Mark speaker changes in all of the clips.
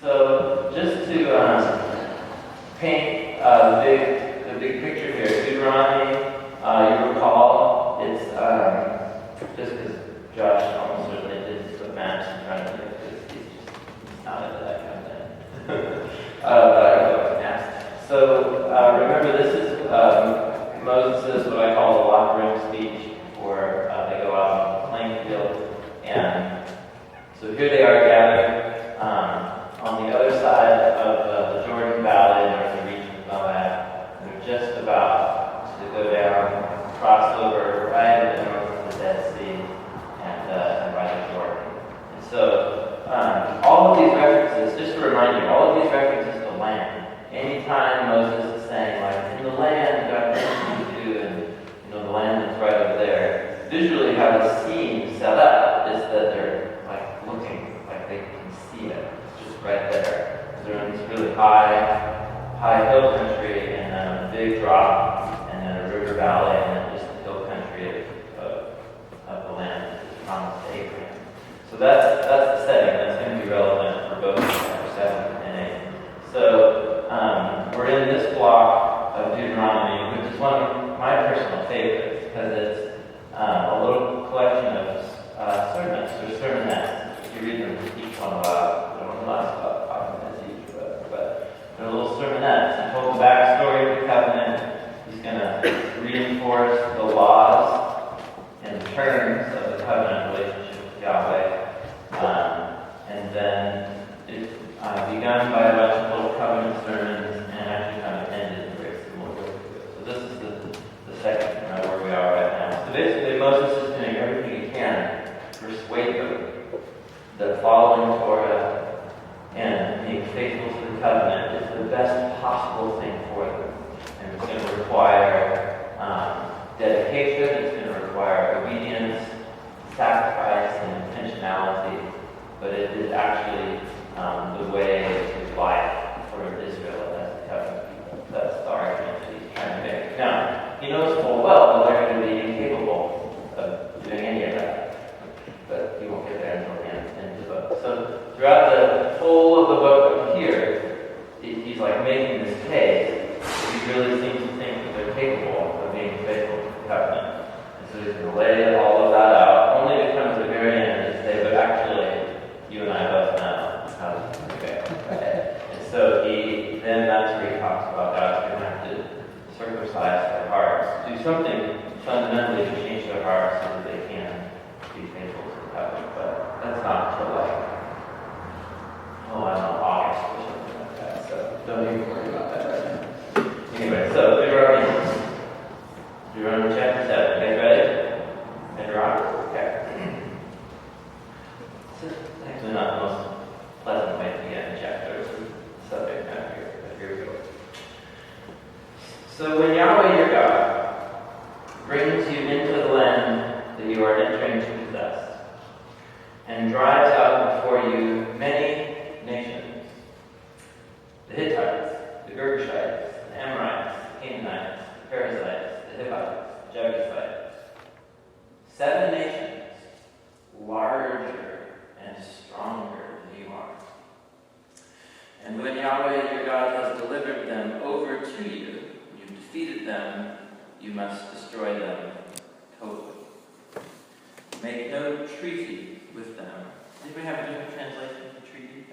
Speaker 1: So just to paint the big picture here, Deuteronomy, you recall, it's just because Josh almost certainly did put maps in front of me because he's just not into that kind of thing. But I go with maps. So remember, this is Moses' what I call the locker room speech before they go out on the playing field. And so here they are gathered on the other side of the Jordan Valley, north of the region of Moab. They're just about to go down, cross over right in the north of the Dead Sea and by the Jordan. And so all of these references, just to remind you, all of these references to land. Anytime Moses is saying, like, in the land God brings you to, and the land is right over there, visually how the scene is set up is that they're like looking, like they can see it. It's just right there. They're in this really high hill country, and then a big drop, and then a river valley, and then just the hill country of the land that is promised to Abraham. So that's the setting. That's going to be relevant for both chapter 7 and 8. So we're in this block of Deuteronomy, which is one of my personal favorites, because it's a little collection of sermons or sermonettes. If you read them each one aloud, they don't last about 5 minutes each, but they're little sermonettes. He told the backstory of the covenant. He's going to reinforce the laws and terms of the covenant relationship with Yahweh. And then it's begun by a bunch of little covenant sermons and actually kind of ended in grace and more. So this is the second where we are right now. So basically Moses is doing everything he can to persuade them that following Torah and being faithful to the covenant is the best possible thing for them. And it's going to require dedication, it's going to require obedience, sacrifice, and intentionality, but it is actually the way to life for Israel as the covenant people. That's the argument that he's trying to make. Now, he knows full well that they're going to be incapable of doing any of that, but he won't get there until the end of the book. So throughout the whole of the book up here, he's like making this case that he really seems to think that they're capable of being faithful to the covenant. And so he's going to lay all of that out, only to come to the very end and say, but actually, you and I both know how this is going to go. Right? And so then that's where he talks about God's going to have to circumcise their hearts, do something fundamentally to change their hearts so that they can be faithful to the covenant. But that's not until I don't know, August or something like that. So don't even worry about that right now. Anyway, so Deuteronomy chapter 7. You guys ready? Deuteronomy? Okay. It's actually not the most pleasant way to get in chapters and subject matter here, but here we go. So when Yahweh your God brings you into the land that you are entering to possess, and drives out before you many nations, the Hittites, the Girgashites, the Amorites, the Canaanites, the Perizzites, the Hivites, the Jebusites, 7 nations larger and stronger than you are. And when Yahweh your God has delivered them over to you, you've defeated them, you must destroy them totally. Make no treaty with them. Did we have a different translation for treaty?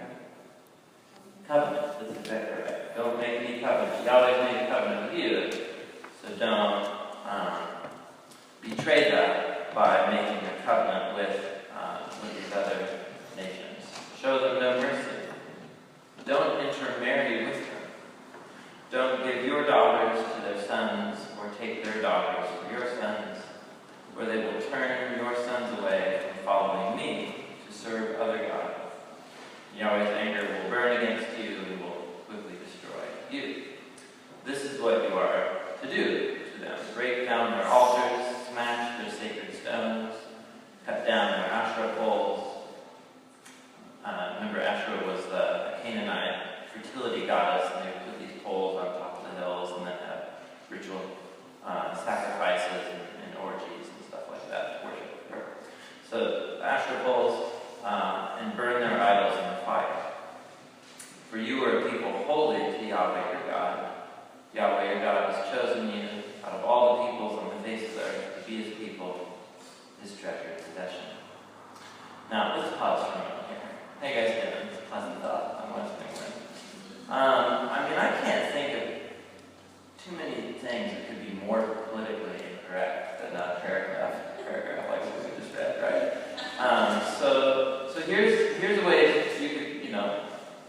Speaker 1: Covenant. That's exactly right. Don't make any covenant. Yahweh's made a covenant with you, so don't betray that by making a covenant with these other nations. Show them no mercy. Don't intermarry with them. Don't give your daughters to their sons, or take their daughters for your sons, or they will turn your sons away from following me to serve other gods. Yahweh's anger will burn against you and will quickly destroy you. This is what you are to do to them. Break down their altars, smash their sacred stones, cut down their Asherah poles. Remember, Asherah was a Canaanite fertility goddess, and they would put these poles on top of the hills and then have ritual sacrifices and orgies and stuff like that to worship her. So the Asherah poles, and burn their idols in the fire. For you are a people holy to Yahweh your God. Yahweh your God has chosen you out of all the peoples on the face of the earth to be his people, his treasured possession. Now, let's pause for a moment here. Hey guys, doing? It's a pleasant thought. I'm listening. I can't think of too many things that could be more politically incorrect than that paragraph like what we just read, right? So here's a way you could,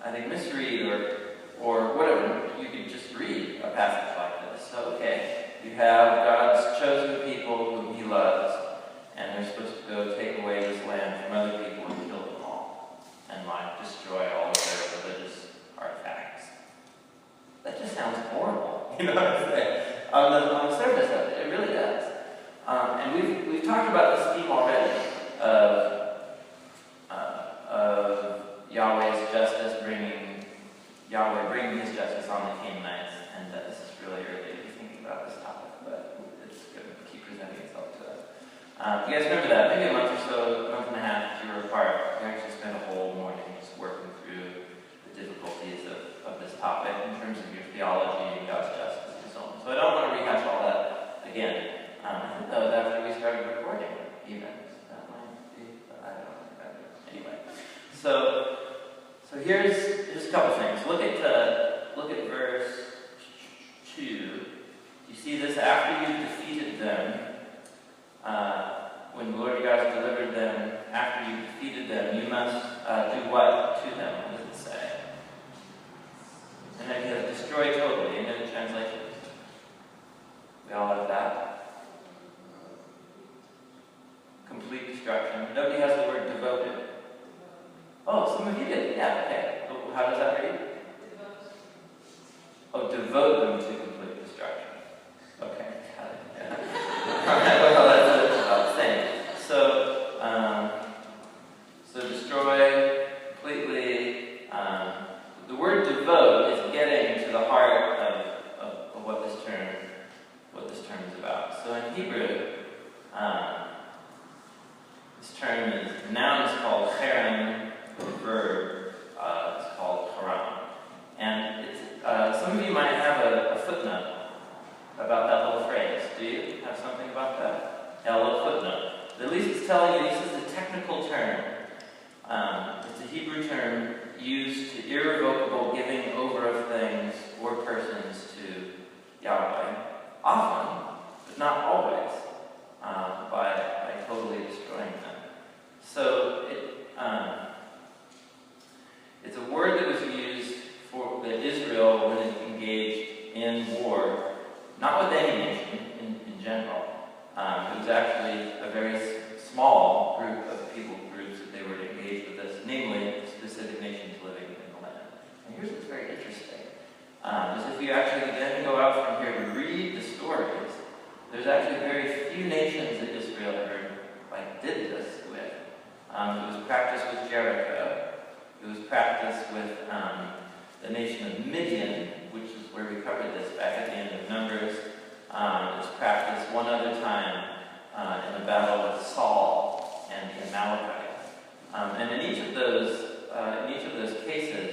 Speaker 1: I think misread or whatever. You could just read a passage like this. So, okay, you have God's chosen people whom he loves, and they're supposed to go take away this land from other people and kill them all, and destroy all of their religious artifacts. That just sounds horrible, you know what I'm saying? On the surface of it, it really does. And we've talked about this theme already of Yahweh's justice Yahweh bringing his justice on the Canaanites, and this is really early to be thinking about this topic, but it's going to keep presenting itself to us. You guys remember that? Maybe a month and a half, if you were apart, we actually spent a whole morning just working through the difficulties of this topic in terms of your theology and God's justice and so on. So I don't want to rehash all that again. I think that was after we started recording, even. So that might be, but I don't think I do. Anyway. So here's a couple things. Look at verse 2. You see this? After you've defeated them, when the Lord your God has delivered them, after you've defeated them, you must do what to them? What does it say? And then he has destroyed totally. And then the translation. We all have that. Complete destruction. Nobody has the word devoted. Oh, some of you did. Yeah, okay. How does that read? Oh, devote them to complete destruction. Okay, got it. Yeah. Well, that's about the same. So destroy completely. The word devote is getting to the heart of what this term is about. So in Hebrew, this term is, the noun is called cherem, the verb is called Torah. And some of you might have a footnote about that little phrase. Do you have something about that? Yeah, a little footnote. At least it's telling you this is a technical term. It's a Hebrew term used to irrevocable giving over of things or persons to Yahweh. Often, but not always, by totally destroying them. So it's a word that was used for Israel when it engaged in war, not with any nation in general. It was actually a very small group of people groups that they were to engage with this, namely specific nations living in the land. And here's what's very interesting. Is if you actually then go out from here to read the stories, there's actually very few nations that Israel ever did this with. It was practiced with Jericho. It was practiced with the nation of Midian, which is where we covered this back at the end of Numbers. It was practiced one other time in the battle with Saul and the Amalekites. And in each of those cases,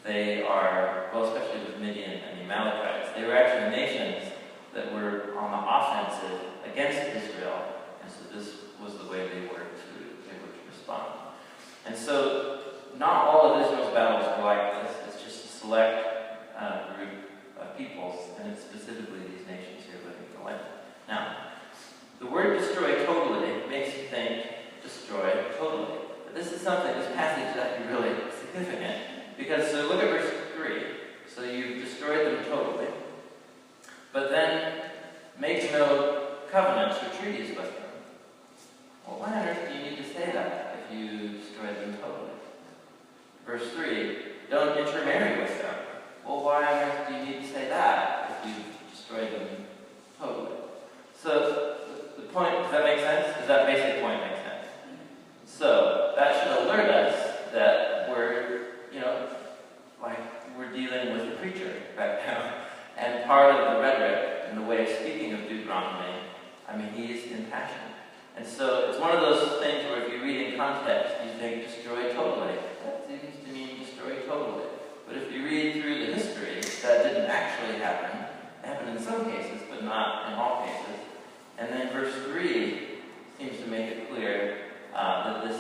Speaker 1: they are, well, especially with Midian and the Amalekites, they were actually nations that were on the offensive against Israel, and so this was the way they were to respond. And so, not all of Israel's battles were like this. It's just a select group of peoples, and it's specifically these nations here living in the land. Now, the word destroy totally makes you think destroy totally. But this passage is actually really significant. Because, so look at verse 3. So you've destroyed them totally, but then make no covenants or treaties with them. Well, why on earth do you need to say that if you destroyed them totally? Verse 3, don't intermarry with them. Well, why on earth do you need to say that if you destroyed them totally? So, the point, does that make sense? Does that basic point make sense? So, that should alert us that we're dealing with the preacher right now. And part of the rhetoric and the way of speaking of Deuteronomy, he's impassioned. And so it's one of those things where if you read in context, you think destroy totally. That seems to mean destroy totally. But if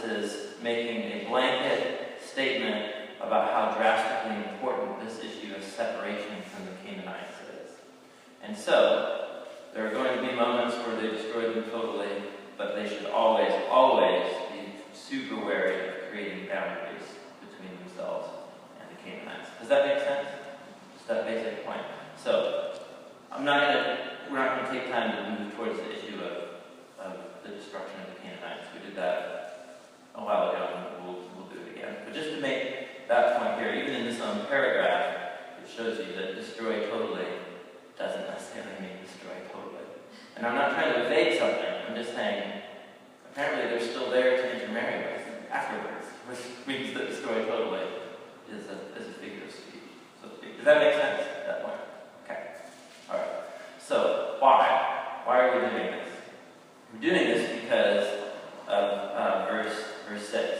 Speaker 1: is making a blanket statement about how drastically important this issue of separation from the Canaanites is. And so, there are going to be moments where they destroy them totally, but they should always, always be super wary of creating boundaries between themselves and the Canaanites. Does that make sense? Just that basic point. So, we're not going to take time to move towards the issue of the destruction of the Canaanites. We did that a while ago, and we'll do it again. But just to make that point here, even in this own paragraph, it shows you that destroy totally doesn't necessarily mean destroy totally. And I'm not trying to evade something. I'm just saying, apparently they're still there to intermarry with afterwards, which means that destroy totally is a figure of speech, so to speak. Does that make sense at that point? Okay. All right. So, why? Why are we doing this? We're doing this because of verse 6.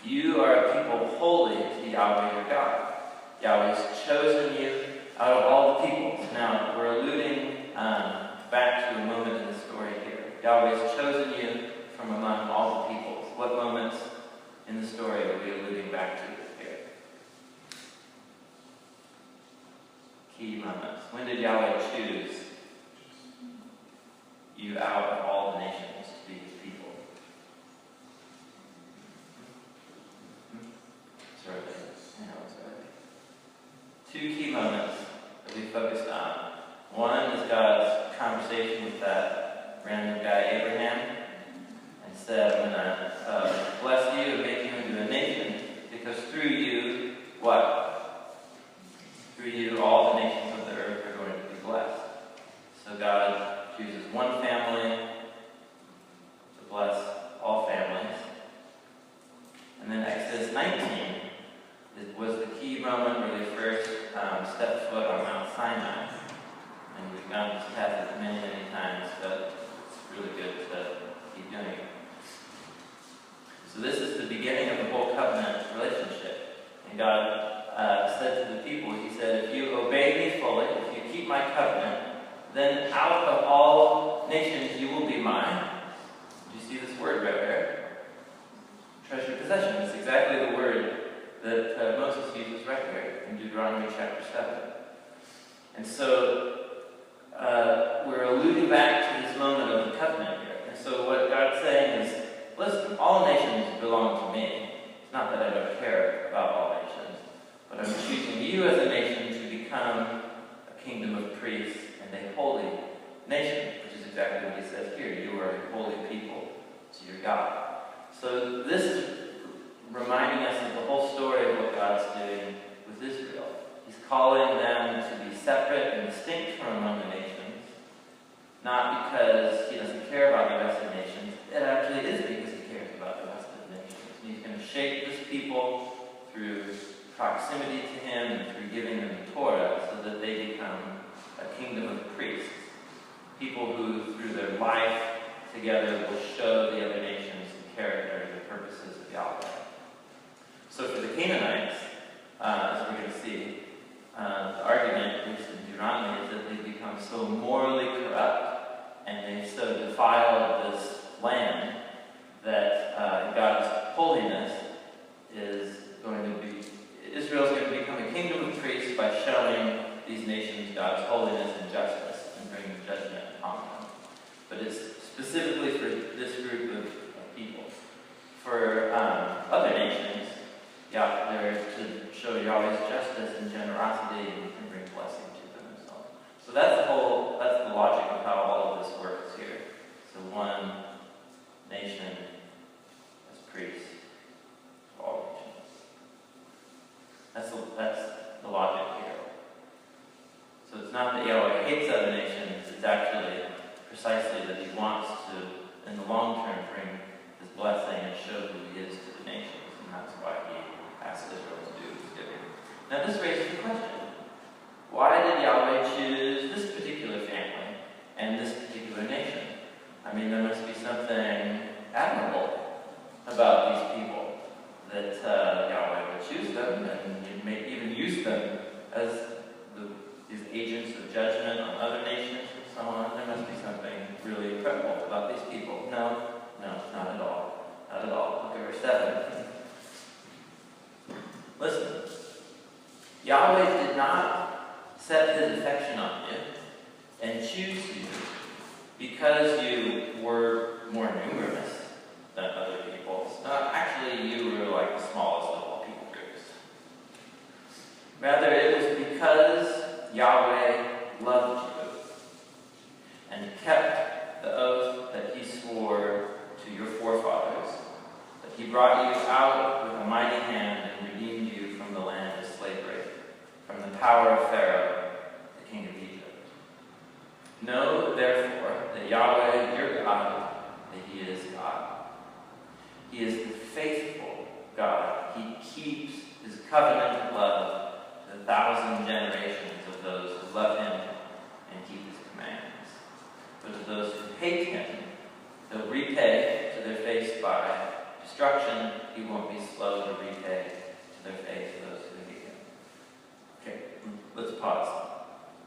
Speaker 1: You are a people holy to Yahweh your God. Yahweh has chosen you out of all the peoples. Now, we're alluding back to a moment in the story here. Yahweh has chosen you from among all the peoples. What moments in the story are we alluding back to here? Key moments. When did Yahweh choose you out of all the nations to be his people? It's early. I know it's early. Two key moments that we focused on. One is God's conversation with that random guy, Abraham, and said, I'm going to bless you and make you into a nation, because through you, what? Through you, all the nations of the earth are going to be blessed. So God chooses one family to bless all families. And then Exodus 19 was the key moment where they first stepped foot on Mount Sinai. And we've gone this passage many, many times, but it's really good to keep doing it. So this is the beginning of the whole covenant relationship. And God said to the people, he said, if you obey me fully, if you keep my covenant, then out of all nations you will be mine. Do you see this word right there? Treasured possession. It's exactly the word that Moses uses right here in Deuteronomy chapter 7. And so we're alluding back to this moment of the covenant here. And so what God's saying is, listen, all nations belong to me. It's not that I don't care about all nations, but I'm choosing you as a nation to become a kingdom of priests and a holy nation, which is exactly what he says here. You are a holy people to your God. So this is reminding us of the whole story of what God's doing with Israel. He's calling them to be separate and distinct from among the nations, not because he doesn't care about the rest of the nations. It actually is because he cares about the rest of the nations. And he's going to shape this people through proximity to him and through giving them the Torah so that they become a kingdom of priests. People who, through their life together, will show the other nations the character and the purposes of Yahweh. So for the Canaanites, as we're going to see, the argument, at least in Deuteronomy, is that they become so morally corrupt and they so defiled this land that God's holiness is going to be, Israel is going to become a kingdom of priests by showing these nations God's holiness and justice and bringing judgment upon them. But it's specifically for this group of people. For other nations, yeah, they're to show Yahweh's justice and generosity and bring blessing to them and so on. So that's the logic of how all of this works here. So one nation as priests of all nations. That's the logic here. So it's not that Yahweh hates other nations, it's actually precisely that he wants to 7. Listen, Yahweh did not set his affection on you and choose you because you were more numerous than other peoples. Actually, you were like the smallest of all people groups. Rather, it was because Yahweh loved you and kept the oath that he swore to your forefathers, that he brought you out with a mighty hand and redeemed you from the land of slavery, from the power of Pharaoh, the king of Egypt. Know, therefore, that Yahweh, your God, that he is God. He is the faithful God. He keeps his covenant of love to 1,000 generations of those who love him and keep his commands. But to those who hate him, he'll repay to their face by destruction. He won't be slow to repay to their face those who hate him. Okay, let's pause.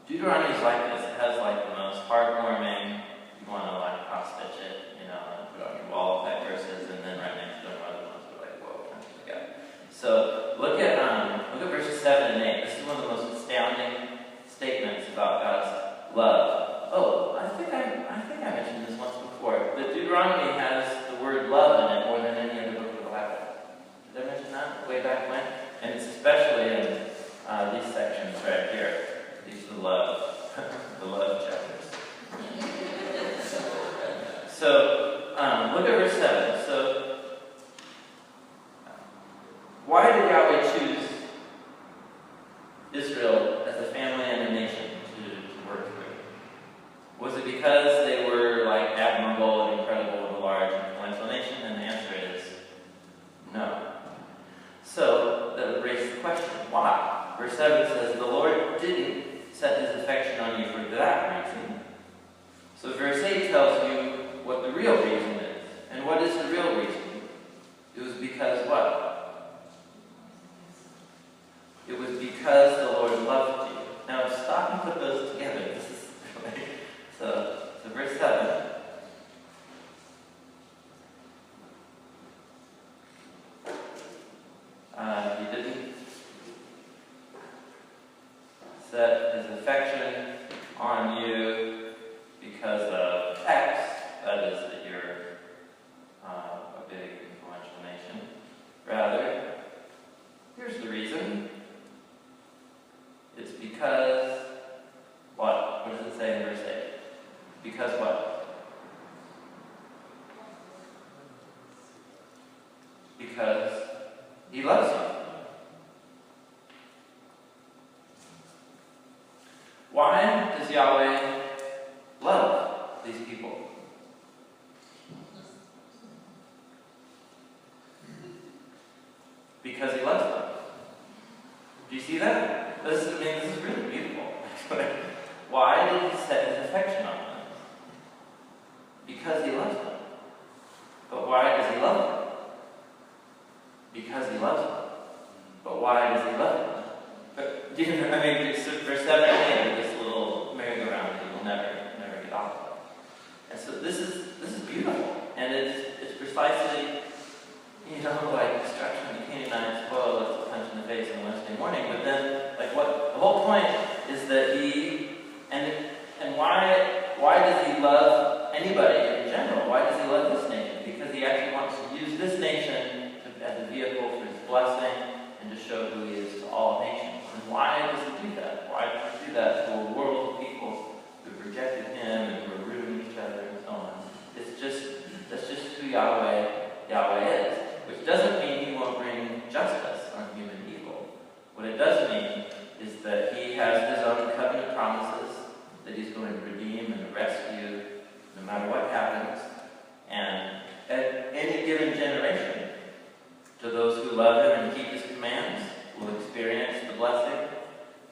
Speaker 1: Deuteronomy is like this. It has like the most heartwarming, you want to like cross-stitch it, and put on your wall type verses, and then right next to them are other ones that are like, whoa, kind of look at. So look at verses 7 and 8. This is one of the most astounding statements about God's love. Oh, I think I mentioned this once before. But Deuteronomy has the word love in it more than any other book of the Bible. Did I mention that way back when? And it's especially in these sections right here. These are the love chapters. So, look at verse 7. So, why did Yahweh choose Israel as a family and a nation to work through? Was it because they were like admirable and incredible and a large and influential nation? And the answer is no. So, that would raise the question, why? Verse 7 says, the Lord didn't set his affection on you for that reason. So verse 8 tells you what the real reason is. And what is the real reason? It was because what? It was because the Lord loved you. Now stop and put those together. This is so verse 7. He didn't set his affection on you because of X, that is that you're a big influential nation. Rather, here's the reason. It's because what? What does it say in verse 8? Because what? Because he loves you. Why does Yahweh love these people? Because he loves them. Do you see that? This is really beautiful. Why did he set his affection on them? Because he loves them. But why does he love them? Because he loves them. But why does he love them? Verse 7 and 8 this little merry-go-round that you will never get off of. And so this is beautiful. And it's precisely, like destruction of the Canaanites, whoa, let's punch in the face on Wednesday morning. But then, what the whole point is that why does he love anybody in general? Why does he love this nation? Because he actually wants to use this nation as a vehicle for his blessing and to show who he is to all nations. And why does he do that? Why does he do that to a world of people who've rejected him and who are ruining each other and so on? That's just who Yahweh is. Which doesn't mean he won't bring justice on human evil. What it does mean is that he has his own covenant promises that he's going to redeem and rescue no matter what happens. And at any given generation, to those who love him and keep his commands, will experience the blessing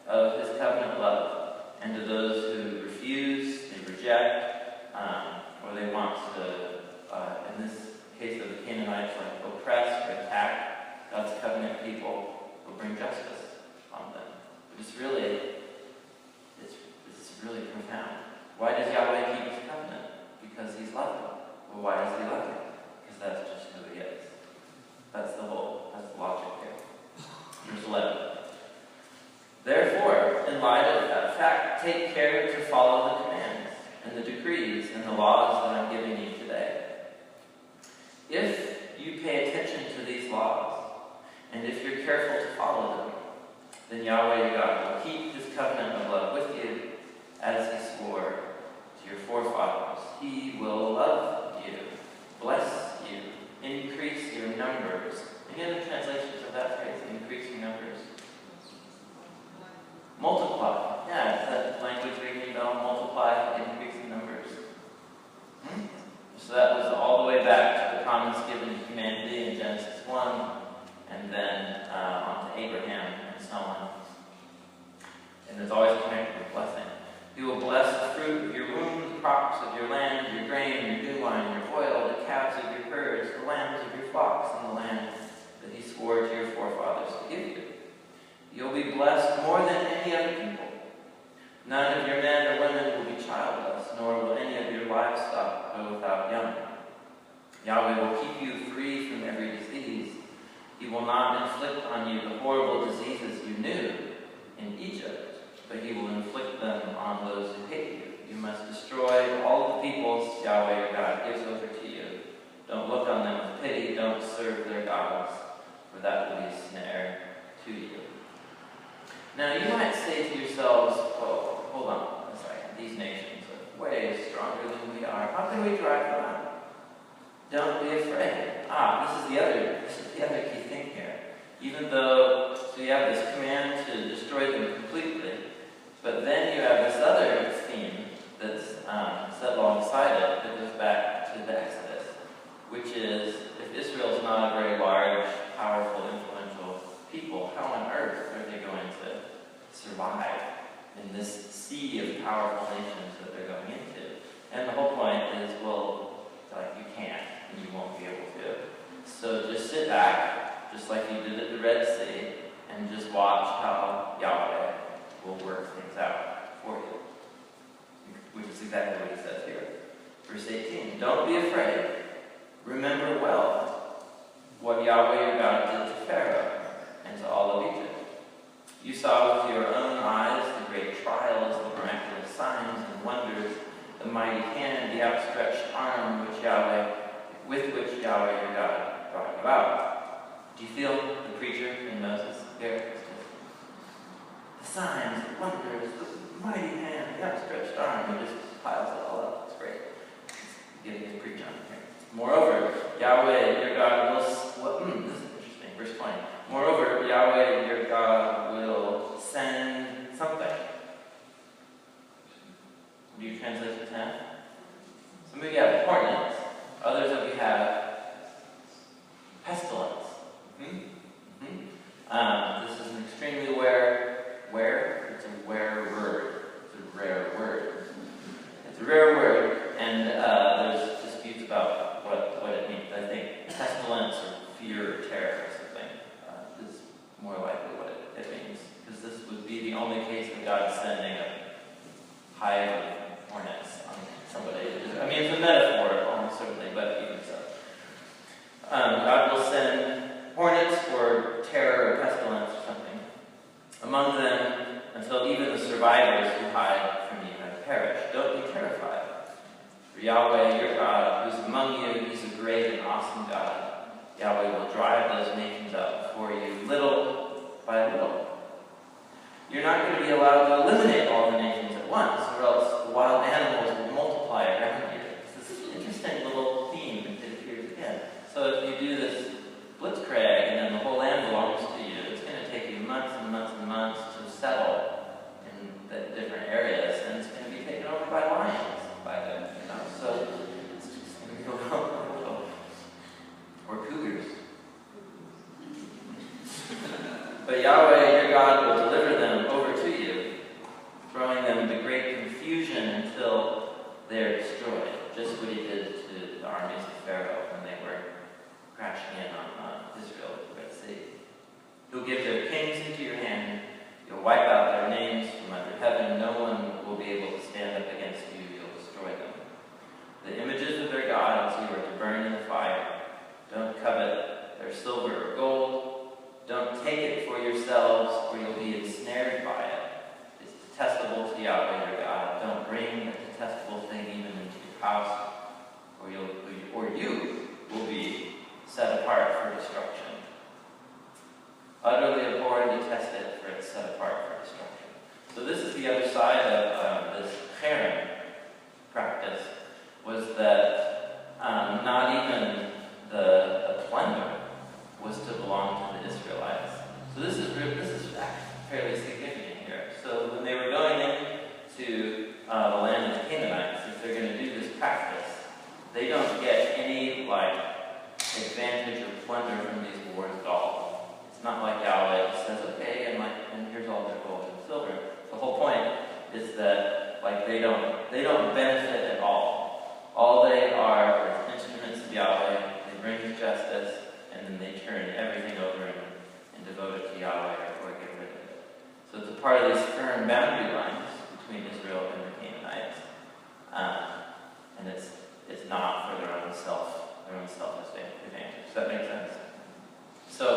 Speaker 1: of his covenant love. And to those who refuse, they reject, or they want to, in this case of the Canaanites, oppress or attack God's covenant people, will bring justice on them. It's really profound. Why does Yahweh keep his covenant? Because he's loving. Well, why does he love him? Because that's just who he is. If you pay attention to these laws, and if you're careful to follow them, then Yahweh your God will keep his covenant of love with you as he swore to your forefathers. He will love you, bless you, increase your numbers. Any other translations of that phrase, increase your numbers? Multiply. Yeah, is that language ringing a bell? Multiply, increase in numbers. So that was all the way back to the promise given to humanity in Genesis 1, and then on to Abraham and so on. And it's always connected with blessing. He will bless the fruit of your womb, the crops of your land, your grain, your new wine, your oil, the calves of your herds, the lambs of your flocks, and the land that he swore to your forefathers to give you. You'll be blessed more than any other people. None of your men or women will be childless, nor will any of your livestock go without young. Yahweh will keep you free from every disease. He will not inflict on you the horrible diseases you knew in Egypt, but he will inflict them on those who hate you. You must destroy all the peoples Yahweh your God gives over to you. Don't look on them with pity. Don't serve their gods, for that will be a snare to you. Now you might say to yourselves, oh, hold on a second, these nations are way stronger than we are. How can we drive them out? Don't be afraid. This is the other key thing here. Even though, so you have this command to destroy them completely, but then you have this other theme that's set alongside it that goes back to the Exodus, which is, if Israel's not a very large, powerful, influential people, how on earth are they going to survive in this sea of powerful nations that they're going into? And the whole point is, well, you can't, and you won't be able to. So just sit back, just like you did at the Red Sea, and just watch how Yahweh will work things out for you. Which is exactly what he says here. Verse 18, don't be afraid. Remember well what Yahweh your God did to Pharaoh and to all of Egypt. You saw with your own eyes the great trials, the miraculous signs and wonders, the mighty hand, the outstretched arm with which Yahweh your God brought you out. Do you feel the preacher in Moses here? The signs, the wonders, the mighty hand, the outstretched arm, he just piles it all up. It's great. He's getting his preach on here. Moreover, Yahweh your God will... this is interesting. Verse 20. Moreover, Yahweh your God will send something. Do you translate it 10? Some of you have hornets. Others of you have pestilence. This is an extremely it's a rare word. It's a rare word. It's a rare word, and there's disputes about what it means. I think pestilence or fear or terror or something is more likely what it means, because this would be the only case of God sending a hive of hornets on somebody. I mean, it's a metaphor, almost certainly, but even so. God will send hornets or terror or pestilence or something among them until even the survivors who hide from you have perished. Don't be terrified. For Yahweh, your God, who's among you, he's a great and awesome God. Yahweh will drive those nations out before you, little by little. You're not going to be allowed to eliminate all the nations at once, or else the wild animals will multiply around you. This is an interesting little theme that appears again. So if you do this blitzkrieg and then the whole land belongs to you, it's going to take you months and months and months to settle in the different areas, and it's going to be taken over by lions by then, So it's just going to go or cougars. But Yahweh, your God, will deliver them over to you, throwing them into great confusion until they are destroyed, just what he did to the armies of Pharaoh when they were crashing in on Israel at the Red Sea. He'll give their kings into your hand. You'll wipe out their names from under heaven. No one will be able to stand up against you. You'll destroy them. The images of their gods you are to burn in the fire. Don't covet their silver or gold. Don't take it for yourselves, or you'll be set apart for destruction. So this is the other side of this cherem practice, was that not even the plunder was to belong to the Israelites. So this is actually fairly significant here. So when they were going into the land of the Canaanites, if they're going to do this practice, they don't get any advantage or plunder from these wars at all. It's not like Yahweh says, okay, and here's all their gold and silver. The whole point is that they don't benefit at all. All they are is instruments of Yahweh. They bring His justice, and then they turn everything over and devote it to Yahweh or get rid of it. So it's a part of these firm boundary lines between Israel and the Canaanites, and it's not for their own selfish advantage. Does that make sense? So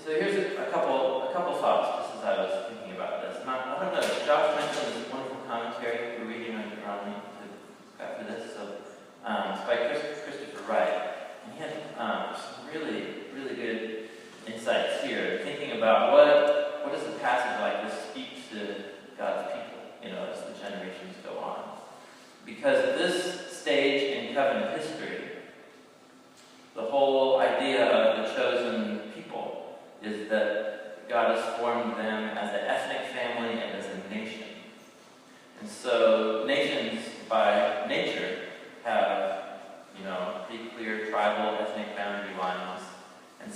Speaker 1: here's a couple thoughts just as I was thinking about this. And I don't know, Josh mentioned this wonderful commentary we're reading on Deuteronomy after this. So it's by Christopher Wright, and he had some really, really good insights here, thinking about what does a passage like this speak to God's people, as the generations go on. Because at this stage in covenant history, the whole idea of the chosen people is that God has formed them as an ethnic family and as a nation. And so nations, by nature, have, pretty clear tribal, ethnic boundary lines. And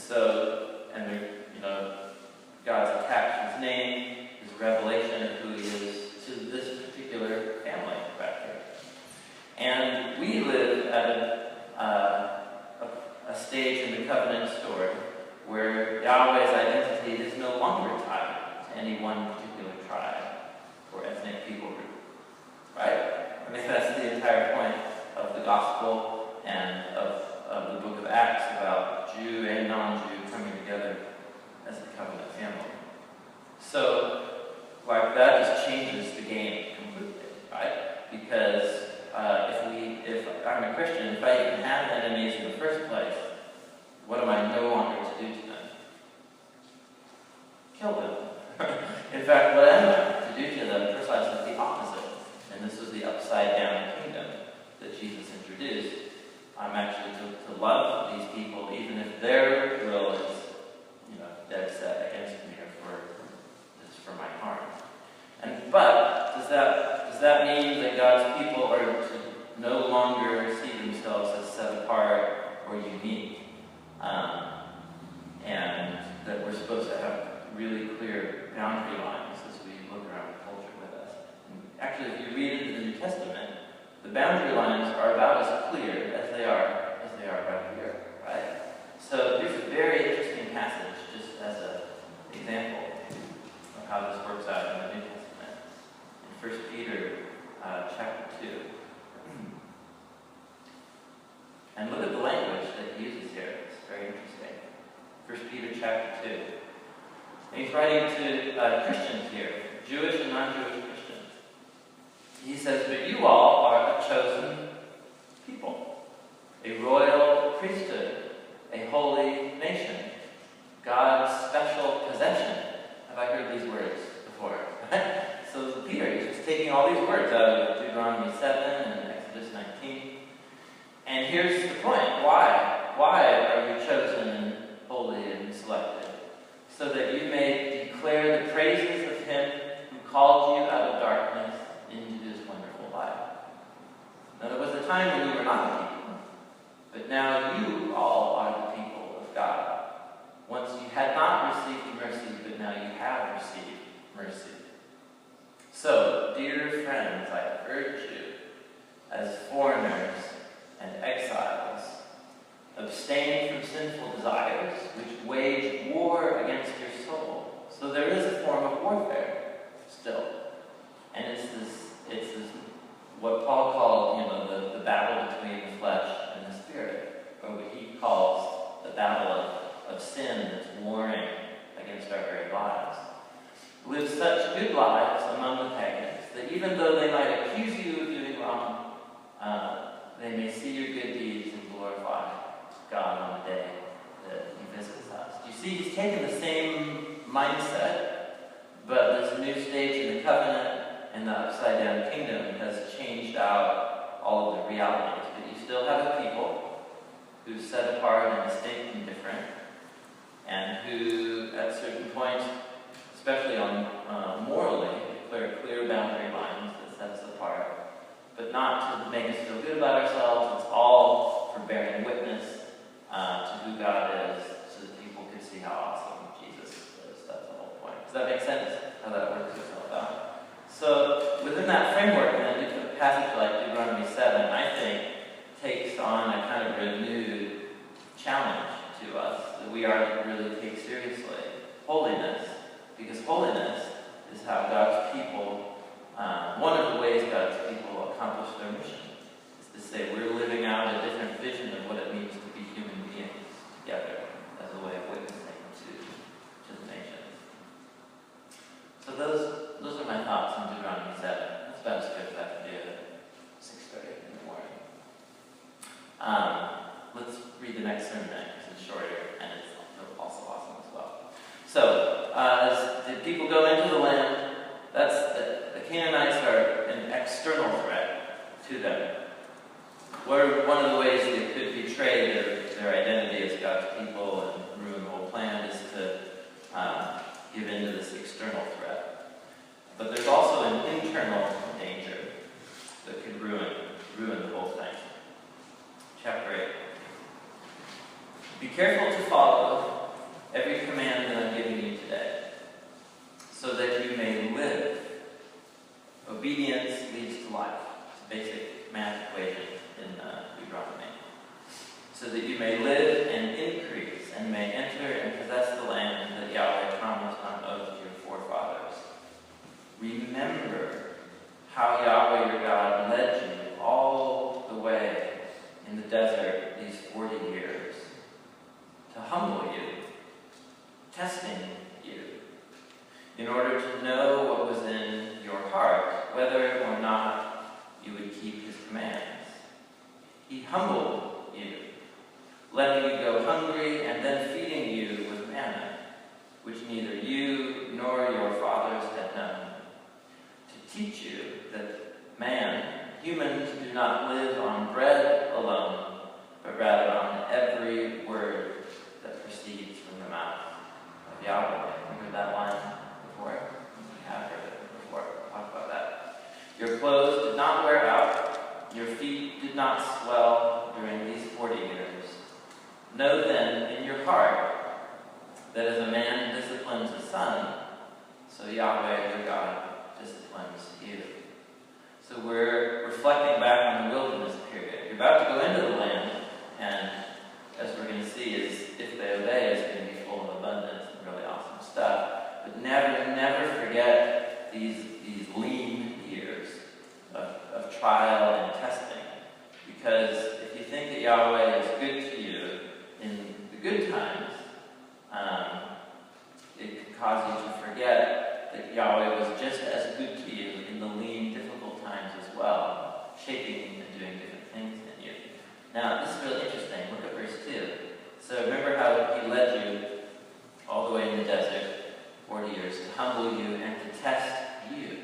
Speaker 1: God's attached His name, His revelation of who He is to this particular family back here. And we live at a stage in the covenant story where Yahweh's identity is no longer tied to any one particular tribe or ethnic people group. Right? I mean, that's the entire point of the gospel and of the book of Acts about Jew and non-Jew coming together as a covenant family. So, that just changes the game completely, right? Because if I'm a Christian, if I even have enemies in the first place, what am I no longer to do to them? Kill them. In fact, what am I to do to them precisely the opposite? And this was the upside-down kingdom that Jesus introduced. I'm actually to love these people, even if their will is, dead set against me or for my harm. But does that mean that God's people are to no longer see themselves as set apart or unique, and that we're supposed to have really clear boundary lines as we look around the culture with us? And actually, if you read into the New Testament, the boundary lines are about as clear as they are right here, right? So here's a very interesting passage, just as an example of how this works out in the New Testament. In 1 Peter chapter 2. And look at the language that he uses here. It's very interesting. 1 Peter chapter 2. And he's writing to Christians here, Jewish and non-Jewish Christians. He says, "But you all are a chosen people, a royal priesthood, a holy nation, God's special possession." Have I heard these words before? So Peter is just taking all these words out of Deuteronomy 7 and Exodus 19. And here's the point. Why? Why are you chosen and holy and selected? So that you may declare the praises of Him who called you out of darkness into His wonderful light. Now there was a time when you were not a people, but now you all are the people of God. Once you had not received mercy, but now you have received mercy. So, dear friends, I urge you, as foreigners and exiles, abstain from sinful desires which wage war against your soul. So there is a form of warfare still. And it's this what Paul called, the battle between the flesh and the spirit, or what he calls the battle of sin that's warring against our very lives. Live such good lives among the pagans that even though they might accuse you of doing wrong, they may see your good deeds and glorify God on the day that He visits us. Do you see, he's taken the same mindset But this new stage in the covenant and the upside-down kingdom has changed out all of the realities. But you still have a people who set apart and distinct and different, and who, at certain points, especially on morally, declare clear boundary lines that set us apart, but not to make us feel good about ourselves. It's all for bearing witness to who God is, so that people can see how awesome Jesus is. That's the whole point. Does that make sense? How that works itself out? So within that framework, then, a passage like Deuteronomy 7, I think, takes on a kind of renewed challenge to us that we are to really take seriously. Holiness. Because holiness is how God's people, one of the ways God's people accomplish their mission, is to say we're living out a different vision of what it means to be human beings together as a way of witnessing to the nations. So those are my thoughts on Deuteronomy 7. That's about as good as I can do at 6:30 in the morning. Let's read the next sermon because it's shorter and it's also awesome as well. So, as the people go into the land, the Canaanites are an external threat to them. One of the ways they could betray their identity as God's people and ruin the whole plan is to give in to this external threat. But there's also an internal danger that could ruin the whole thing. Chapter 8. Be careful to follow every command that I'm giving you today, so that you may live. Obedience leads to life. It's a basic math equation in Deuteronomy. So that you may live and increase, and may enter and possess the land that Yahweh promised on oath to your forefathers. Remember how Yahweh your God led you all the way in the desert these 40 years, to humble you, testing you, in order to know what was in your heart, whether or not you would keep his commands. He humbled you, letting you go hungry and then feeding you with manna, which neither you nor your fathers had known, to teach you that humans do not live on bread alone, but rather on every word that proceeds from the mouth of Yahweh. Have you heard that line before? We have heard it before. We'll talk about that. Your clothes did not wear out, your feet did not swell during these 40 years. Know then in your heart that as a man disciplines a son, so Yahweh your God disciplines you. So we're reflecting back on the wilderness period. You're about to go into the land, and as we're going to see, if they obey, it's going to be full of abundance and really awesome stuff. But never forget these lean years of trial and testing. Because if you think that Yahweh is good to you in the good times, it could cause you to forget that Yahweh was just as good to you in the lean, difficult times as well, shaping and doing different things in you. Now, this is really interesting. Look at verse 2. So remember how he led you all the way in the desert, 40 years, to humble you and to test you.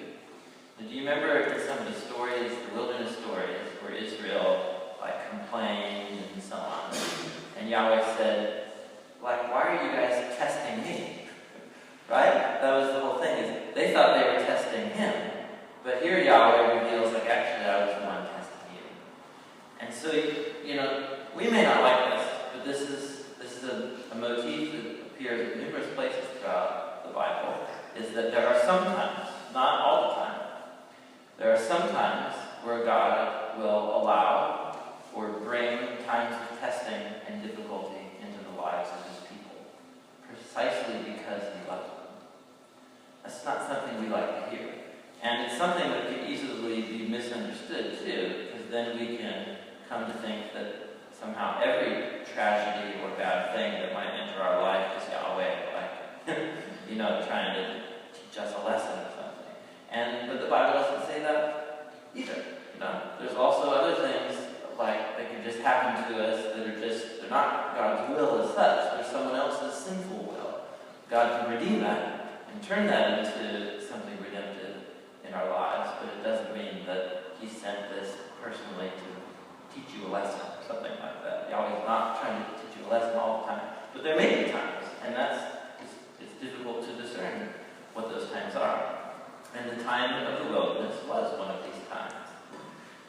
Speaker 1: Now, do you remember in some of the stories, the wilderness stories, where Israel complained and so on? And Yahweh said, why are you guys testing me? Right? That was the whole thing. Is they thought they were testing him. But here Yahweh reveals, actually, I was the one testing you. And so, we may not like this, but this is a motif that appears in numerous places throughout the Bible, is that there are some times, not all the time, there are some times where God will allow or bring times of testing and difficulty into the lives of his people, precisely because he loves them. That's not something we like to hear. And it's something that can easily be misunderstood, too, because then we can come to think that somehow every tragedy or bad thing that might enter our life is Yahweh, trying to teach us a lesson or something. But the Bible doesn't say that either. There's also other things that can just happen to us that they're not God's will as such. They're someone else's sinful will. God can redeem that and turn that into something redemptive in our lives, but it doesn't mean that he sent this personally to teach you a lesson, something like that. Yahweh's not trying to teach you a lesson all the time, but there may be times, and it's difficult to discern what those times are. And the time of the wilderness was one of these times.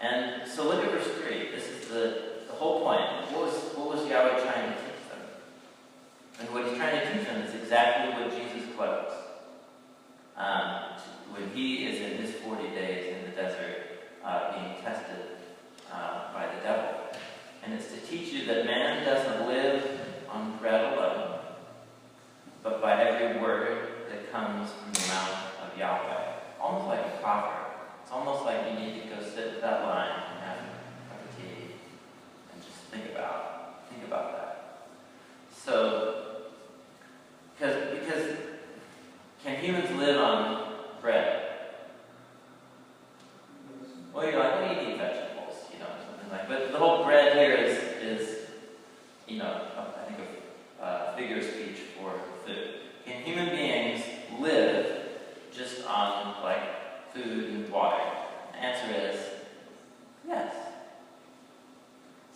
Speaker 1: And so look at verse 3. This is the whole point. What was Yahweh trying to teach them? And what he's trying to teach them is exactly what Jesus quotes when he is in his 40 days in the desert being tested by the devil. And it's to teach you that man doesn't live on bread alone, but by every word that comes from the mouth of Yahweh. Almost like a proverb. It's almost like you need to go sit with that line and have a cup of tea and just think about that. So, because can humans live on bread? Well, you're like, well, you eat vegetables, something like that. But the whole bread here is I think a figure of speech for food. Can human beings live just on, food and water? The answer is yes.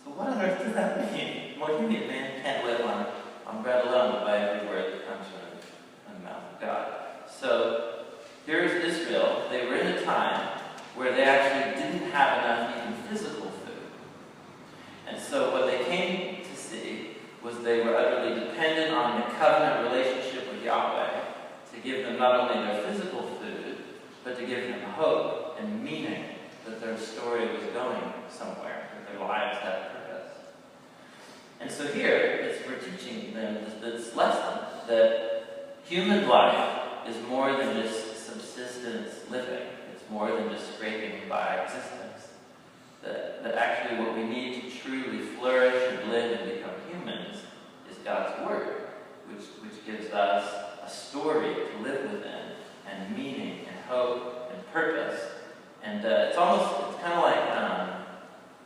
Speaker 1: So what on earth does that mean? What do you mean man can't live on bread alone, but by every word that comes from the mouth of God? So here's Israel. They were in a time where they actually didn't have enough even physical food. And so what they came to see was they were utterly dependent on the covenant relationship with Yahweh to give them not only their physical food, but to give them hope and meaning that their story was going somewhere, that their lives had purpose. And so here, we're teaching them this lesson that human life is more than just subsistence living. It's more than just scraping by existence. That actually what we need to truly flourish and live and become humans is God's Word, which gives us a story to live within, and meaning, and hope, and purpose. And it's kind of like,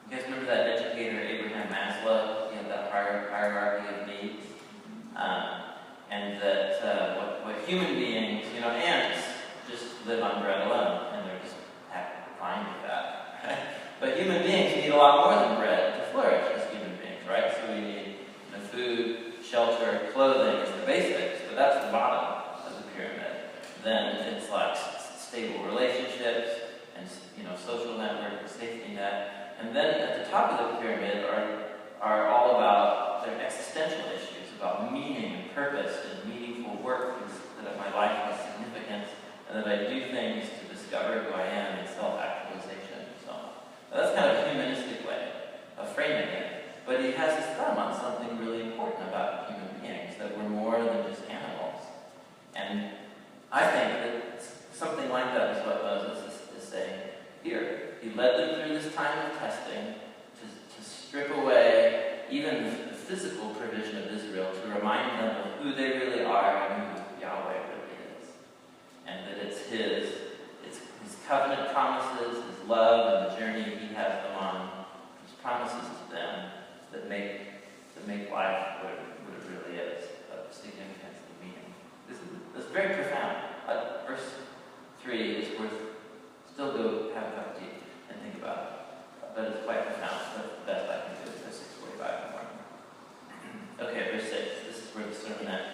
Speaker 1: you guys remember that educator Abraham Maslow? He had that hierarchy of needs. And that what human beings, ants just live on bread alone, and they're just fine with that. Right? But human beings need a lot more than bread to flourish as human beings, right? So we need food, shelter, clothing is the basics, but that's the bottom of the pyramid. Then it's like stable relationships and social network and safety net. And then at the top of the pyramid are all about their existential issues, about meaning and purpose and meaningful work, that my life has significance, and that I do things to discover who I am and self-actualization and so on. Now, that's kind of a humanistic way of framing it. But he has his thumb on something really important about human beings, that we're more than just animals. And I think that something like that is what Moses is saying here. He led them through this time of testing to strip away even the physical provision of Israel, to remind them of who they really are and who Yahweh really is. And that it's his covenant promises, his love, and the journey he has them on, his promises to them, that make life what it really is, of significance and meaning. This is very profound. Verse 3 is worth, still go have a cup of tea and think about it. But it's quite profound. That's the best I can do at 6:45 in the morning. Okay, verse 6. This is where the sermonette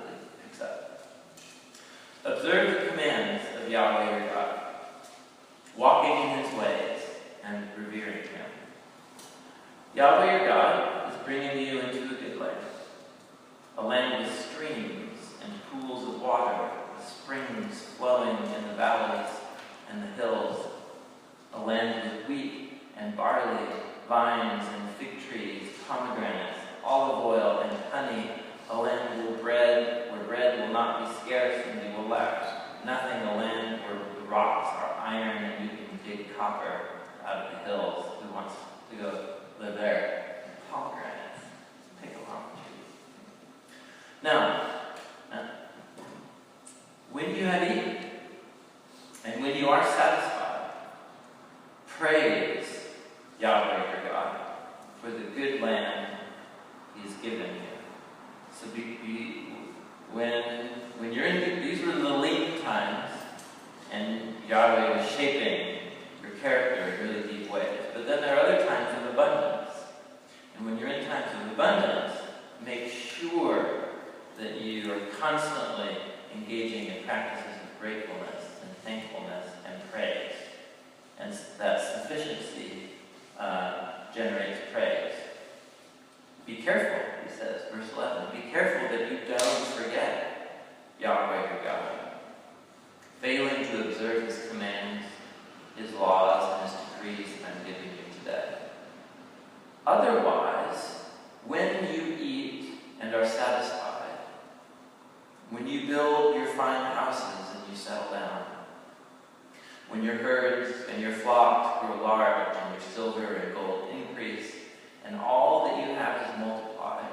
Speaker 1: really picks up. Observe the commands of Yahweh your God, walking in his ways and revering him. Yahweh your God is bringing you into a good land, a land with streams and pools of water, with springs flowing in the valleys and the hills, a land with wheat and barley, vines and fig trees, pomegranates, olive oil and honey, a land where bread will not be scarce and you will lack nothing, a land where the rocks are iron and you can dig copper out of the hills. Who wants to go live there? Pomegranates. Take a long tree. Now, when you have eaten, and when you are satisfied, praise Yahweh your God for the good land he has given you. So when you're in, these were the lean times, and Yahweh was shaping your character in really deep ways. But then there are other times of abundance. And when you're in times of abundance, make sure that you are constantly engaging in practices of gratefulness and thankfulness and praise. And that sufficiency generates praise. Be careful, he says, verse 11. Be careful that you don't forget Yahweh your God, failing to observe his commands, his laws, and his decrees I'm giving you today. Otherwise, when you eat and are satisfied, when you build your fine houses and you settle down, when your herds and your flocks grow large and your silver and gold increase, and all that you have is multiplied,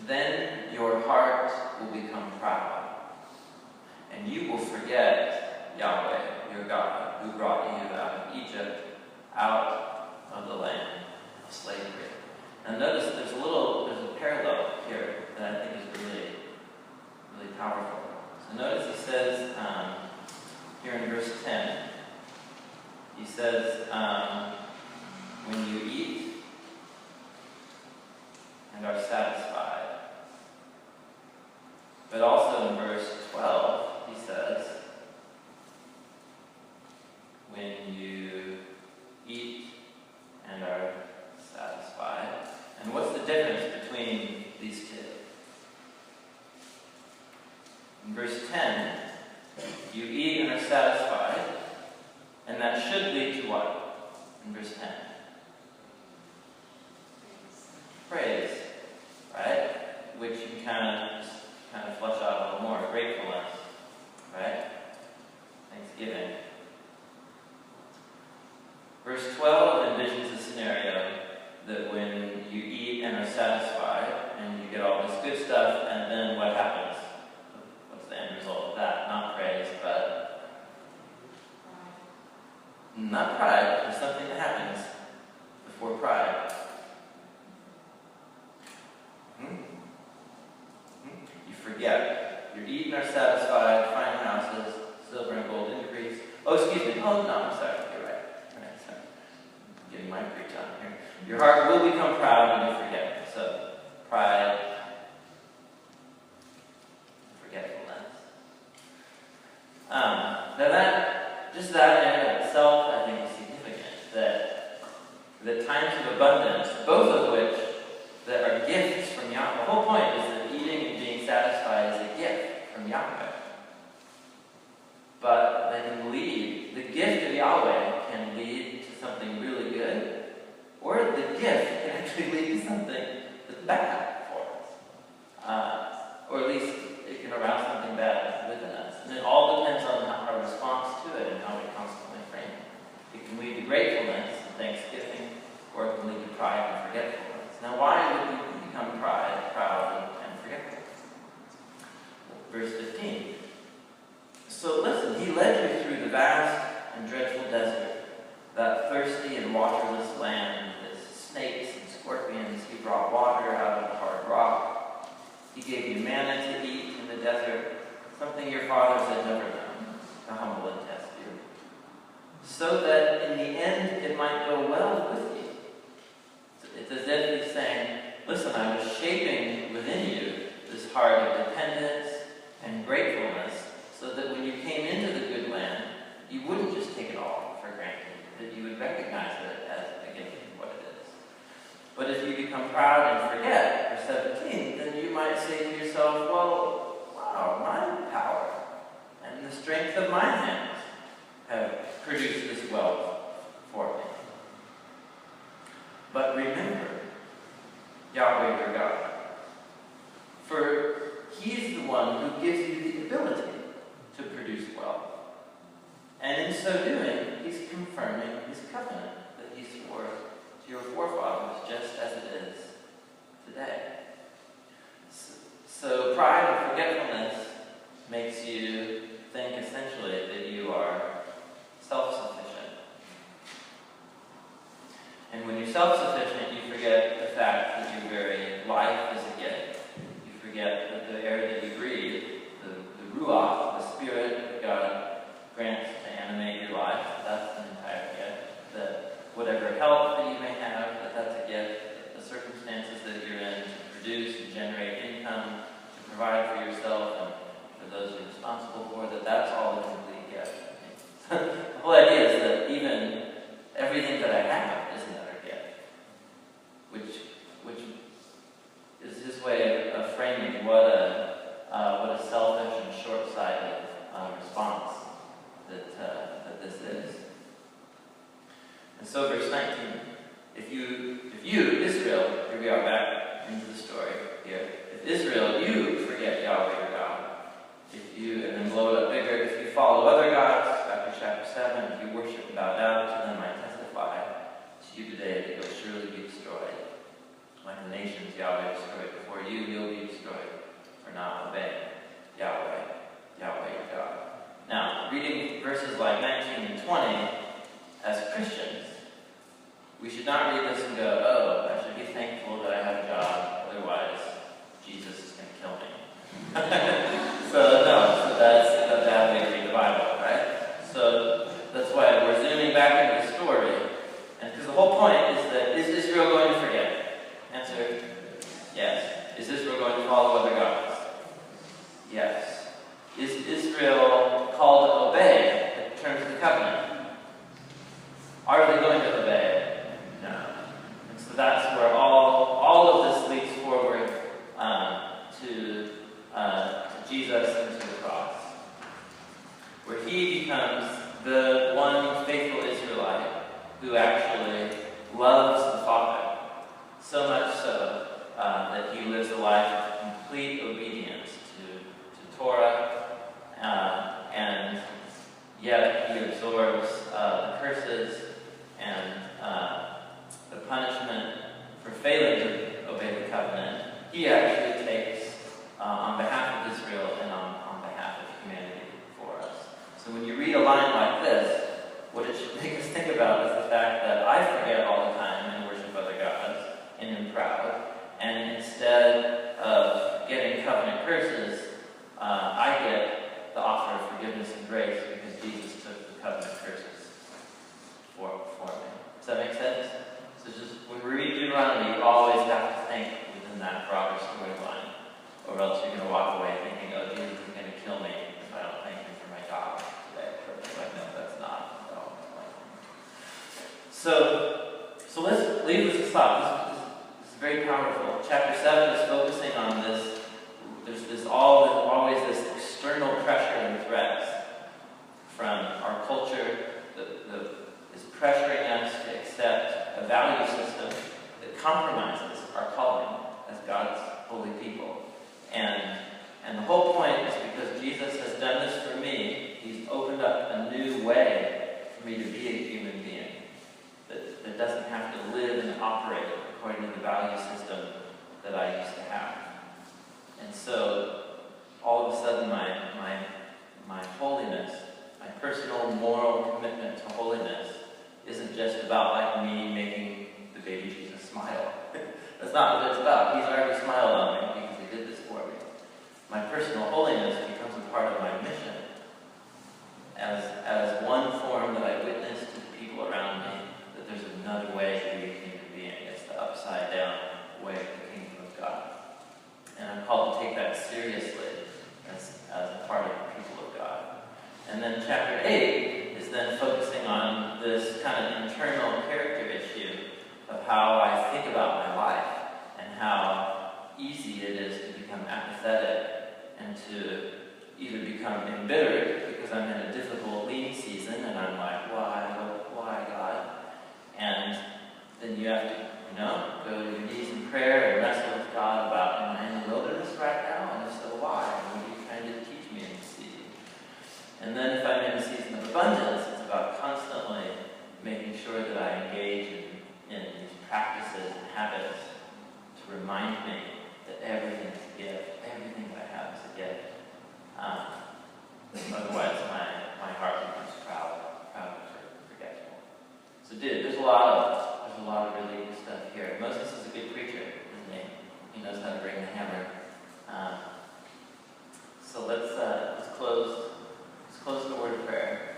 Speaker 1: then your heart will become proud, and you will forget Yahweh, your God, who brought you out of Egypt, out of the land of slavery. Now notice there's a parallel here that I think is really, really powerful. So notice he says, here in verse 10, he says, when you eat and are satisfied. But also in verse 12, he says, when you eat and are satisfied. And what's the difference between these two? In verse 10, you eat and are satisfied, and that should lead to what? In verse 10. Praise, right? Which you kind of flesh out a little more. Gratefulness, right? Thanksgiving. Verse 12 envisions a scenario that when you eat and are satisfied, and you get all this good stuff, and then what happens? What's the end result of that? Not praise, but not pride. There's something that happens before pride. You forget. You're eating are satisfied, fine houses, silver and gold increase. Oh, excuse me. Oh, no, I'm sorry. You're right. Sorry. I'm getting my preach on here. Your heart will become proud when you forget. So, pride, forgetfulness. Now that in and of itself, I think is significant. That the times of abundance, both of which that are gifts from Yahweh. The whole point is that eating and being satisfied is a gift from Yahweh. But they can lead, the gift of Yahweh can lead to something really good, or the gift can actually lead to something that's bad for us. Or at least it can arouse something bad within us. And it all depends on our response to it and how we constantly frame it. It can lead to gratefulness and thanksgiving, or it can lead to pride and forgetfulness. Now, why would we become proud, and forgetful? Verse 15. So listen, he led you through the vast and dreadful desert, that thirsty and waterless land with snakes and scorpions. He brought water out of the hard rock. He gave you manna to eat in the desert, something your fathers had never known, to humble and test you, so that in the end it might go well with you. It's as if he's saying, listen, I was shaping within you this heart of dependence and gratefulness so that when you came into the good land, you wouldn't just take it all for granted, that you would recognize it as a gift of what it is. But if you become proud and forget, verse 17, then you might say to yourself, well, wow, my power and the strength of my hands have produced this wealth for me. But remember, Yahweh your God, for He's the one who gives you the ability to produce wealth. And in so doing, He's confirming His covenant that He swore to your forefathers, just as it is today. So pride and forgetfulness makes you think essentially that you are self-sufficient. And when you're self-sufficient, you forget the fact that your very life is a gift. You forget that the air framing what a selfish and short-sighted response that this is. And so verse 19, if you, Israel, here we are back into the story here. If Israel, you forget Yahweh your God, and then blow it up bigger, if you follow other gods, after chapter 7, if you worship and bow down to them, I testify to you today that you'll surely be destroyed. Like the nations Yahweh destroyed before you, you'll be destroyed for not obeying Yahweh your God. Now, reading verses like 19 and 20, as Christians, we should not read this and go, oh, I should be thankful that I have a job, otherwise Jesus is going to kill me. So that's a bad way to read the Bible, right? So that's why we're zooming back into the story. And because the whole point is that, is Israel going to forget? Answer, yes. Is Israel going to follow other gods? Yes. Is Israel called to obey in terms of the covenant? Are they going to obey? No. And so that's where all of this leads forward to Jesus and to the cross, where he becomes the one faithful Israelite who actually loves the Father, so much so that he lives a life of complete obedience to Torah, and yet he absorbs the curses and the punishment for failing to obey the covenant. He actually takes on behalf of Israel and on behalf of humanity for us. So when you read a line like this, what it should make us think about is the fact that I forget all the time and worship other gods and am proud, and instead of getting covenant curses, I get the offer of forgiveness and grace because Jesus took the covenant curses for me. Does that make sense? So just when we read Deuteronomy, you always have to think within that broader storyline, or else you're going to walk away thinking, oh, Jesus is going to kill me if I don't thank him for my job today. But no, that's not at all. So let's leave this aside. This is very powerful. Chapter 7 is focusing on this. There's always this external pressure and threats from our culture that is pressuring us to accept a value system that compromises our calling as God's holy people. And the whole point is because Jesus has done this for me, he's opened up a new way for me to be a human being that doesn't have to live and operate according to the value system that I used to have. And so all of a sudden my holiness, my personal moral commitment to holiness isn't just about like me making the baby Jesus smile. That's not what it's about. He's already smiled on me because he did this for me. My personal holiness becomes a part of my mission as one form that I witness to the people around me that there's another way to be a human being. It's the upside down way of the kingdom of God. And I'm called to take that seriously as a part of the people of God. And then chapter 8 is then focusing on this kind of internal character issue of how I think about my life and how easy it is to become apathetic and to either become embittered because I'm in a difficult lean season and I'm like, why God? And then you have to, go to your knees in prayer and wrestle with God about, am I in the wilderness right now? And if so, why? What are you trying to teach me in this season? And then if I'm in a season of abundance, it's about constantly making sure that I engage in these practices and habits to remind me that everything is a gift. Everything that I have is a gift. Otherwise, my heart becomes proud and forgetful. So, there's a lot of really good stuff here. Moses is a good preacher, isn't he? He knows how to bring the hammer. So let's close. Let's close the word of prayer.